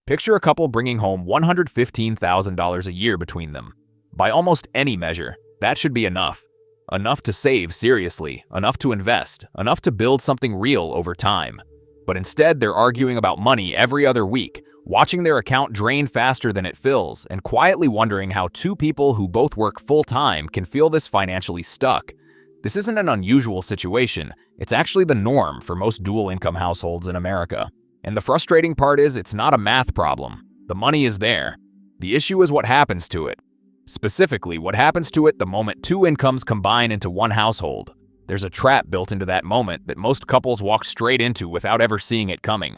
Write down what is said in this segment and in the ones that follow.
Picture a couple bringing home $115,000 a year between them. By almost any measure, that should be enough. Enough to save seriously, enough to invest, enough to build something real over time. But instead, they're arguing about money every other week, watching their account drain faster than it fills, and quietly wondering how two people who both work full-time can feel this financially stuck. This isn't an unusual situation, it's actually the norm for most dual-income households in America. And the frustrating part is it's not a math problem. The money is there. The issue is what happens to it. Specifically, what happens to it the moment two incomes combine into one household. There's a trap built into that moment that most couples walk straight into without ever seeing it coming.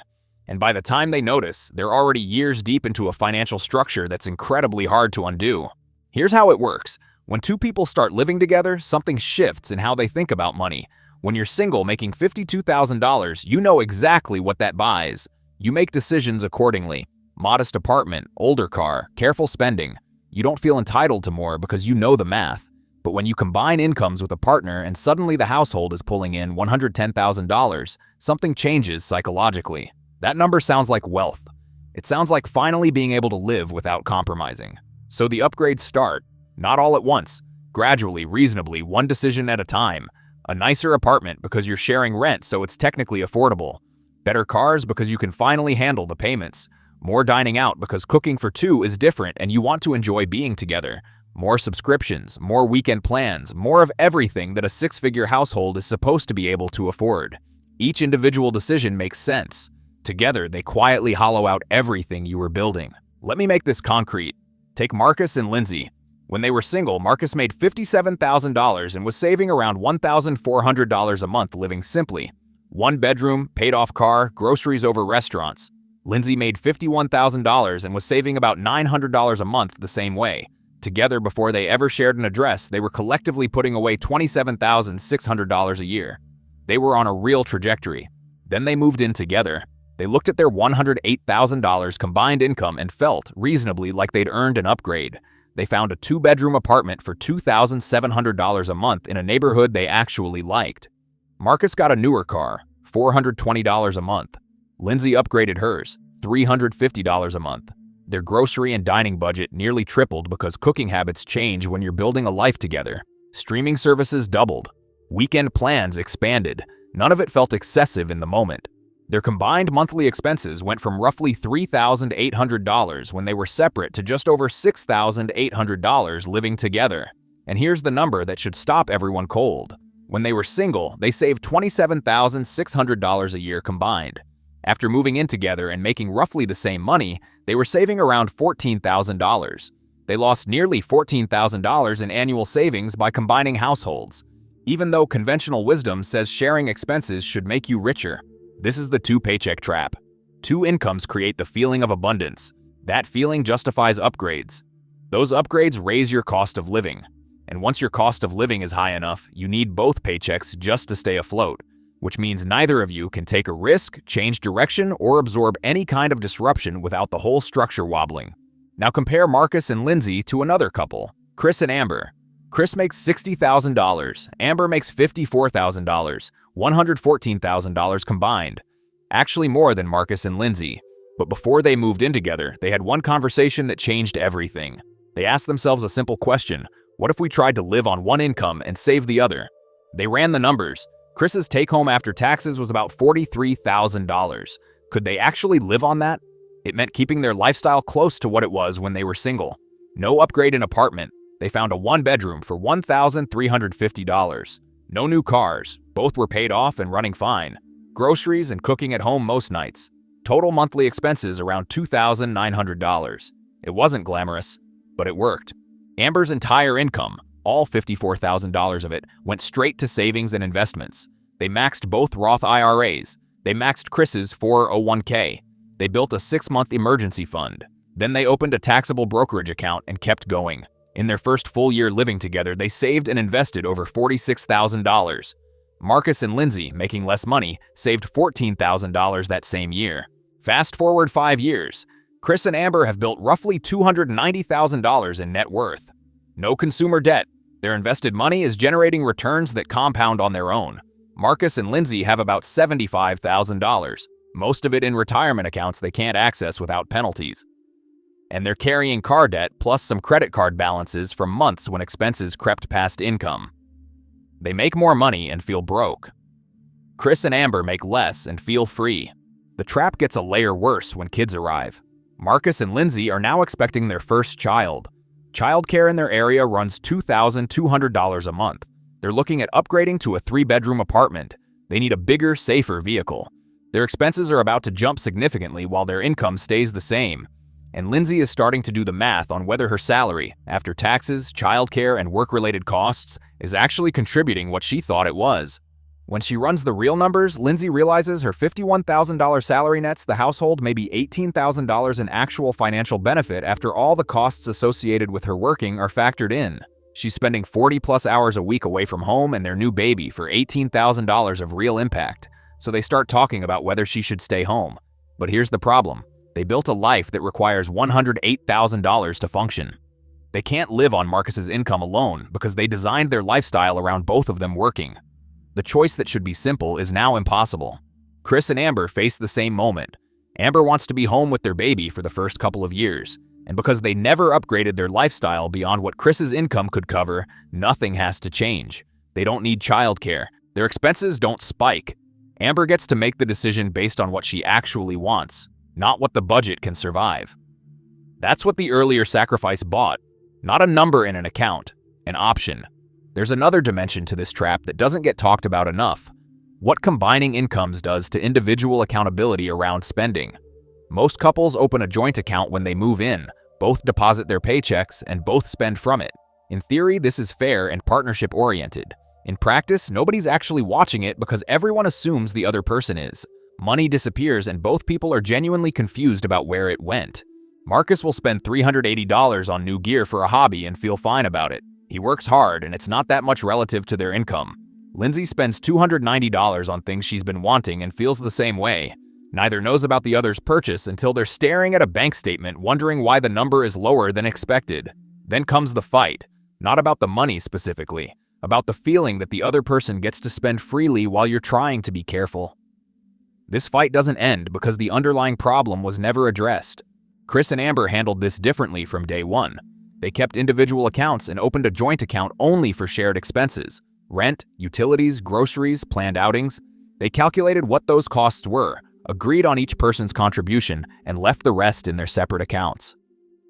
And by the time they notice, they're already years deep into a financial structure that's incredibly hard to undo. Here's how it works. When two people start living together, something shifts in how they think about money. When you're single making $52,000, you know exactly what that buys. You make decisions accordingly. Modest apartment, older car, careful spending. You don't feel entitled to more because you know the math. But when you combine incomes with a partner and suddenly the household is pulling in $110,000, something changes psychologically. That number sounds like wealth. It sounds like finally being able to live without compromising. So the upgrades start, not all at once, gradually, reasonably, one decision at a time. A nicer apartment because you're sharing rent so it's technically affordable. Better cars because you can finally handle the payments. More dining out because cooking for two is different and you want to enjoy being together. More subscriptions, more weekend plans, more of everything that a six-figure household is supposed to be able to afford. Each individual decision makes sense. Together, they quietly hollow out everything you were building. Let me make this concrete. Take Marcus and Lindsay. When they were single, Marcus made $57,000 and was saving around $1,400 a month living simply. One bedroom, paid-off car, groceries over restaurants. Lindsay made $51,000 and was saving about $900 a month the same way. Together, before they ever shared an address, they were collectively putting away $27,600 a year. They were on a real trajectory. Then they moved in together. They looked at their $108,000 combined income and felt, reasonably, like they'd earned an upgrade. They found a two-bedroom apartment for $2,700 a month in a neighborhood they actually liked. Marcus got a newer car, $420 a month. Lindsay upgraded hers, $350 a month. Their grocery and dining budget nearly tripled because cooking habits change when you're building a life together. Streaming services doubled. Weekend plans expanded. None of it felt excessive in the moment. Their combined monthly expenses went from roughly $3,800 when they were separate to just over $6,800 living together. And here's the number that should stop everyone cold. When they were single, they saved $27,600 a year combined. After moving in together and making roughly the same money, they were saving around $14,000. They lost nearly $14,000 in annual savings by combining households. Even though conventional wisdom says sharing expenses should make you richer, this is the two-paycheck trap. Two incomes create the feeling of abundance. That feeling justifies upgrades. Those upgrades raise your cost of living. And once your cost of living is high enough, you need both paychecks just to stay afloat, which means neither of you can take a risk, change direction, or absorb any kind of disruption without the whole structure wobbling. Now compare Marcus and Lindsay to another couple, Chris and Amber. Chris makes $60,000, Amber makes $54,000, $114,000 combined. Actually more than Marcus and Lindsay. But before they moved in together, they had one conversation that changed everything. They asked themselves a simple question: what if we tried to live on one income and save the other? They ran the numbers. Chris's take-home after taxes was about $43,000. Could they actually live on that? It meant keeping their lifestyle close to what it was when they were single. No upgrade in apartment. They found a one-bedroom for $1,350. No new cars. Both were paid off and running fine. Groceries and cooking at home most nights. Total monthly expenses around $2,900. It wasn't glamorous, but it worked. Amber's entire income, all $54,000 of it, went straight to savings and investments. They maxed both Roth IRAs. They maxed Chris's 401k. They built a 6-month emergency fund. Then they opened a taxable brokerage account and kept going. In their first full year living together, they saved and invested over $46,000. Marcus and Lindsay, making less money, saved $14,000 that same year. Fast forward 5 years. Chris and Amber have built roughly $290,000 in net worth. No consumer debt. Their invested money is generating returns that compound on their own. Marcus and Lindsay have about $75,000. most of it in retirement accounts they can't access without penalties. And they're carrying car debt plus some credit card balances from months when expenses crept past income. They make more money and feel broke. Chris and Amber make less and feel free. The trap gets a layer worse when kids arrive. Marcus and Lindsay are now expecting their first child. Childcare in their area runs $2,200 a month. They're looking at upgrading to a 3-bedroom apartment. They need a bigger, safer vehicle. Their expenses are about to jump significantly while their income stays the same. And Lindsay is starting to do the math on whether her salary, after taxes, childcare, and work-related costs, is actually contributing what she thought it was. When she runs the real numbers, Lindsay realizes her $51,000 salary nets the household maybe $18,000 in actual financial benefit after all the costs associated with her working are factored in. She's spending 40-plus hours a week away from home and their new baby for $18,000 of real impact, so they start talking about whether she should stay home. But here's the problem. They built a life that requires $108,000 to function. They can't live on Marcus's income alone because they designed their lifestyle around both of them working. The choice that should be simple is now impossible. Chris and Amber face the same moment. Amber wants to be home with their baby for the first couple of years, and because they never upgraded their lifestyle beyond what Chris's income could cover, nothing has to change. They don't need childcare. Their expenses don't spike. Amber gets to make the decision based on what she actually wants, not what the budget can survive. That's what the earlier sacrifice bought. Not a number in an account, an option. There's another dimension to this trap that doesn't get talked about enough. What combining incomes does to individual accountability around spending. Most couples open a joint account when they move in, both deposit their paychecks, and both spend from it. In theory, this is fair and partnership-oriented. In practice, nobody's actually watching it because everyone assumes the other person is. Money disappears and both people are genuinely confused about where it went. Marcus will spend $380 on new gear for a hobby and feel fine about it. He works hard and it's not that much relative to their income. Lindsay spends $290 on things she's been wanting and feels the same way. Neither knows about the other's purchase until they're staring at a bank statement wondering why the number is lower than expected. Then comes the fight. Not about the money specifically, about the feeling that the other person gets to spend freely while you're trying to be careful. This fight doesn't end because the underlying problem was never addressed. Chris and Amber handled this differently from day one. They kept individual accounts and opened a joint account only for shared expenses. Rent, utilities, groceries, planned outings. They calculated what those costs were, agreed on each person's contribution, and left the rest in their separate accounts.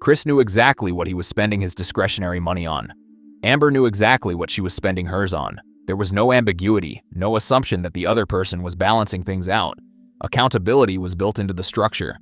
Chris knew exactly what he was spending his discretionary money on. Amber knew exactly what she was spending hers on. There was no ambiguity, no assumption that the other person was balancing things out. Accountability was built into the structure.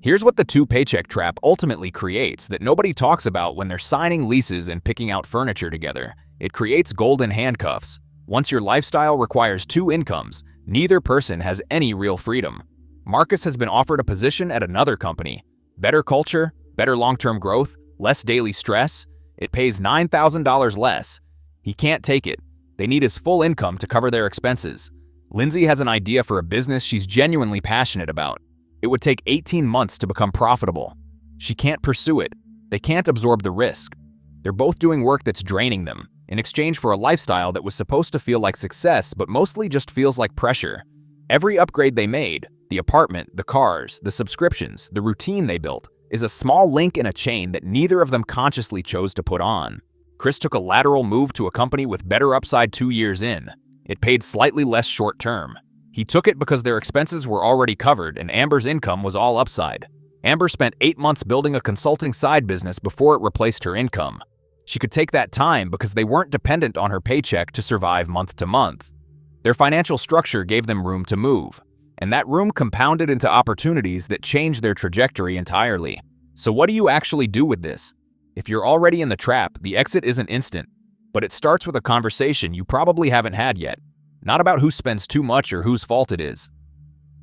Here's what the two-paycheck trap ultimately creates that nobody talks about when they're signing leases and picking out furniture together. It creates golden handcuffs. Once your lifestyle requires two incomes, neither person has any real freedom. Marcus has been offered a position at another company. Better culture, better long-term growth, less daily stress. It pays $9,000 less. He can't take it. They need his full income to cover their expenses. Lindsay has an idea for a business she's genuinely passionate about. It would take 18 months to become profitable. She can't pursue it. They can't absorb the risk. They're both doing work that's draining them, in exchange for a lifestyle that was supposed to feel like success but mostly just feels like pressure. Every upgrade they made, the apartment, the cars, the subscriptions, the routine they built, is a small link in a chain that neither of them consciously chose to put on. Chris took a lateral move to a company with better upside 2 years in. It paid slightly less short-term. He took it because their expenses were already covered and Amber's income was all upside. Amber spent 8 months building a consulting side business before it replaced her income. She could take that time because they weren't dependent on her paycheck to survive month to month. Their financial structure gave them room to move, and that room compounded into opportunities that changed their trajectory entirely. So what do you actually do with this? If you're already in the trap, the exit isn't instant, but it starts with a conversation you probably haven't had yet. Not about who spends too much or whose fault it is.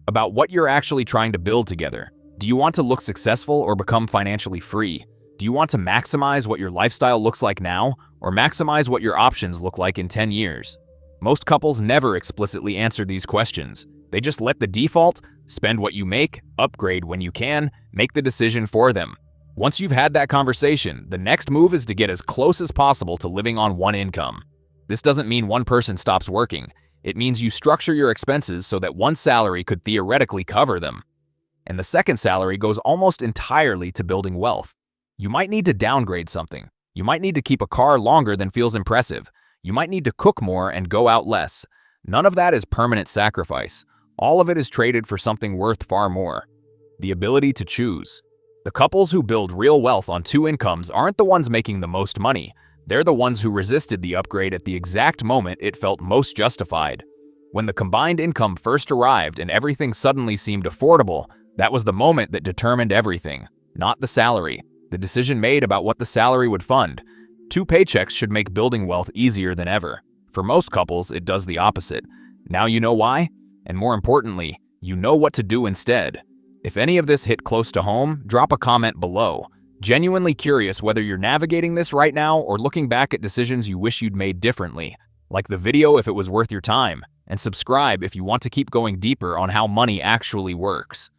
About what you're actually trying to build together. Do you want to look successful or become financially free? Do you want to maximize what your lifestyle looks like now or maximize what your options look like in 10 years? Most couples never explicitly answer these questions. They just let the default, spend what you make, upgrade when you can, make the decision for them. Once you've had that conversation, the next move is to get as close as possible to living on one income. This doesn't mean one person stops working. It means you structure your expenses so that one salary could theoretically cover them. And the second salary goes almost entirely to building wealth. You might need to downgrade something. You might need to keep a car longer than feels impressive. You might need to cook more and go out less. None of that is permanent sacrifice. All of it is traded for something worth far more: the ability to choose. The couples who build real wealth on two incomes aren't the ones making the most money. They're the ones who resisted the upgrade at the exact moment it felt most justified. When the combined income first arrived and everything suddenly seemed affordable, that was the moment that determined everything, not the salary. The decision made about what the salary would fund. Two paychecks should make building wealth easier than ever. For most couples, it does the opposite. Now you know why? And more importantly, you know what to do instead. If any of this hit close to home, drop a comment below. Genuinely curious whether you're navigating this right now or looking back at decisions you wish you'd made differently. Like the video if it was worth your time, and subscribe if you want to keep going deeper on how money actually works.